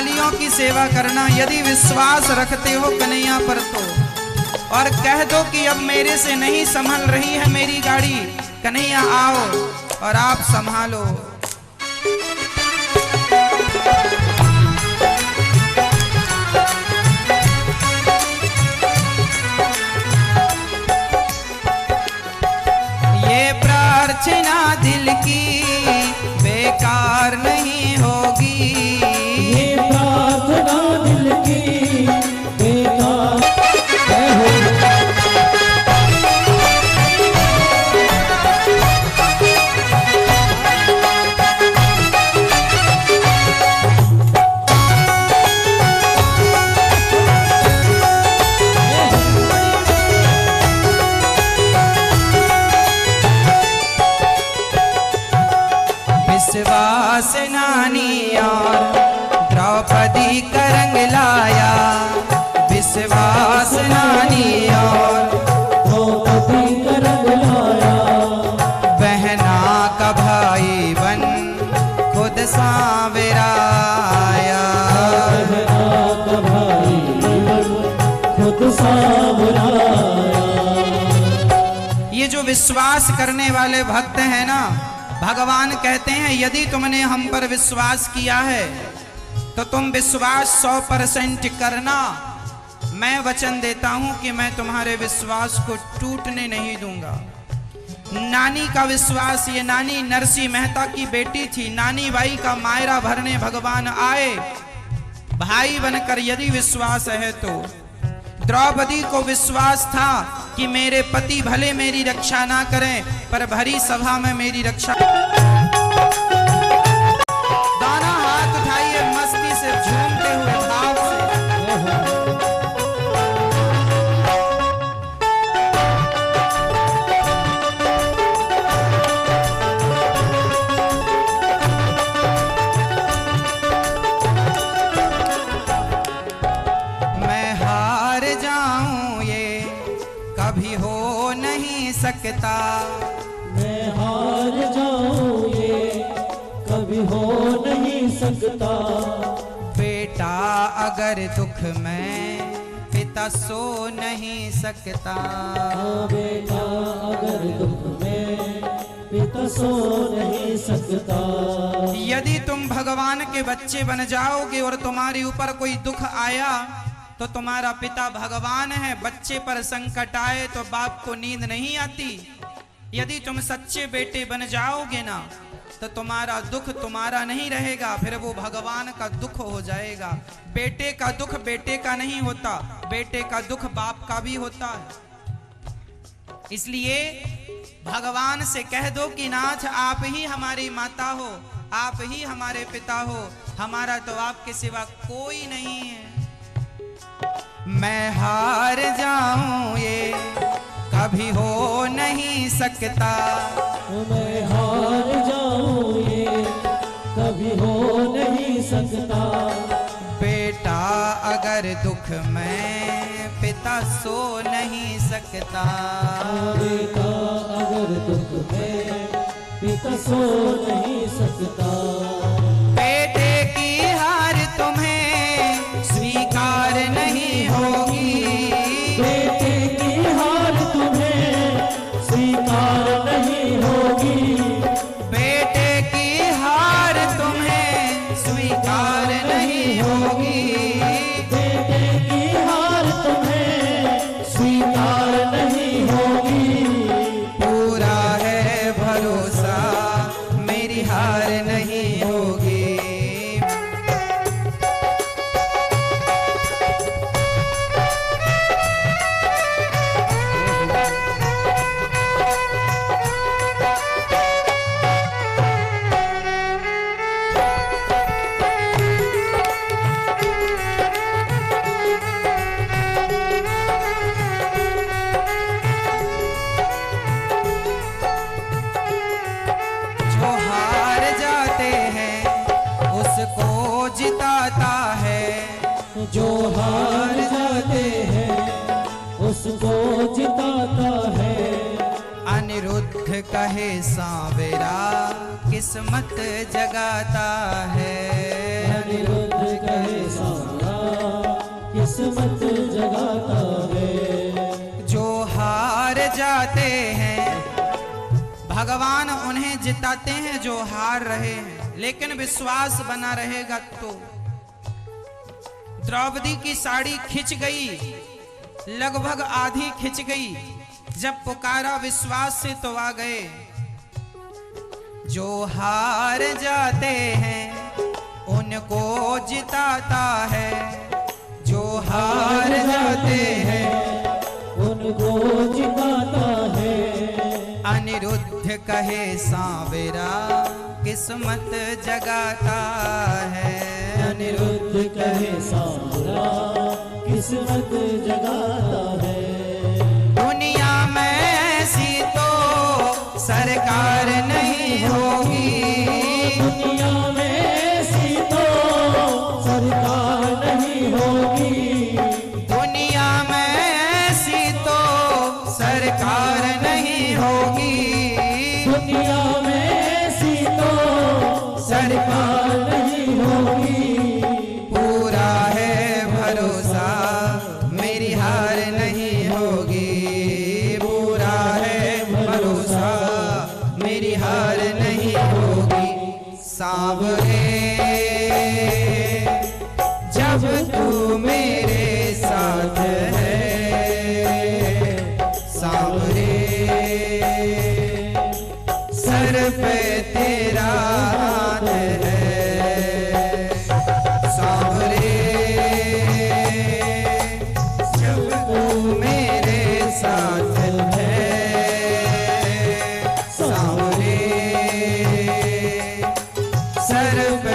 मालियों की सेवा करना। यदि विश्वास रखते हो कन्हैया पर तो, और कह दो कि अब मेरे से नहीं संभल रही है मेरी गाड़ी, कन्हैया आओ और आप संभालो। ये प्रार्थना दिल की बेकार नहीं होगी, ये प्रार्थना दिल की बेकार विश्वास नानी और द्रौपदी का रंग लाया, विश्वास नानी और द्रौपदी का रंग लाया, बहना का भाई बन खुद सांवरा आया, बहना का भाई बन खुद सांवरा आया। ये जो विश्वास करने वाले भक्त हैं ना, भगवान कहते हैं यदि तुमने हम पर विश्वास किया है तो तुम विश्वास 100% करना। मैं वचन देता हूं कि मैं तुम्हारे विश्वास को टूटने नहीं दूंगा। नानी का विश्वास, ये नानी नरसिंह मेहता की बेटी थी। नानी बाई का मायरा भरने भगवान आए भाई बनकर, यदि विश्वास है तो। द्रौपदी को विश्वास था कि मेरे पति भले मेरी रक्षा ना करें पर भरी सभा में मेरी रक्षा। दोनों हाथ उठाइए मस्ती से, झूमते हुए भाव से। मैं हार जाऊं ये कभी हो नहीं सकता, मैं हार जाऊं ये कभी हो नहीं सकता। बेटा अगर दुख में पिता सो नहीं सकता, बेटा अगर दुख में पिता सो नहीं सकता। यदि तुम भगवान के बच्चे बन जाओगे और तुम्हारे ऊपर कोई दुख आया तो तुम्हारा पिता भगवान है। बच्चे पर संकट आए तो बाप को नींद नहीं आती। यदि तुम सच्चे बेटे बन जाओगे ना तो तुम्हारा दुख तुम्हारा नहीं रहेगा, फिर वो भगवान का दुख हो जाएगा। बेटे का दुख बेटे का नहीं होता, बेटे का दुख बाप का भी होता है। इसलिए भगवान से कह दो कि नाथ आप ही हमारी माता हो, आप ही हमारे पिता हो, हमारा तो आपके सिवा कोई नहीं है। मैं हार जाऊं ये कभी हो नहीं सकता, मैं हार जाऊं ये कभी हो नहीं सकता। बेटा अगर दुख में पिता सो नहीं सकता, बेटा अगर दुख में पिता सो नहीं सकता। बेटे की हार तुम्हें स्वीकार नहीं होगी, बेटे की हार तुम्हें स्वीकार नहीं होगी, बेटे की हार तुम्हें स्वीकार नहीं होगी, बेटे की हार तुम्हें स्वीकार नहीं होगी। पूरा है भरोसा मेरी हार नहीं होगी। जो हार जाते हैं उसको जिताता है, जो हार जाते हैं उसको जिताता है। अनिरुद्ध कहे सांवरा कि किस्मत जगाता है। अनिरुद्ध कहे सांवरा किस्मत जगाता है। जो हार जाते हैं भगवान उन्हें जिताते हैं जो हार रहे हैं, लेकिन विश्वास बना रहेगा तो। द्रौपदी की साड़ी खिंच गई, लगभग आधी खिंच गई, जब पुकारा विश्वास से तो आ गए। जो हार जाते हैं उनको जिताता है, जो हार जाते हैं उनको जिताता है। अनिरुद्ध कहे सांवरा किस्मत जगाता है। अनिरुद्ध कहे सांवरा किस्मत जगाता है। दुनिया में ऐसी तो सरकार नहीं होगी, दुनिया में ऐसी तो सरकार नहीं होगी। दुनिया में ऐसी तो सरकार नहीं होगी, दुनिया में ऐसी तो सरकार नहीं होगी। पूरा है भरोसा मेरी हार नहीं होगी, पूरा है भरोसा मेरी हार नहीं होगी। सांवरे जब तू मेरे साथ है, सांवरे सर पे तेरा हाथ है। सांवरे जब तू मेरे साथ है, सांवरे सर पे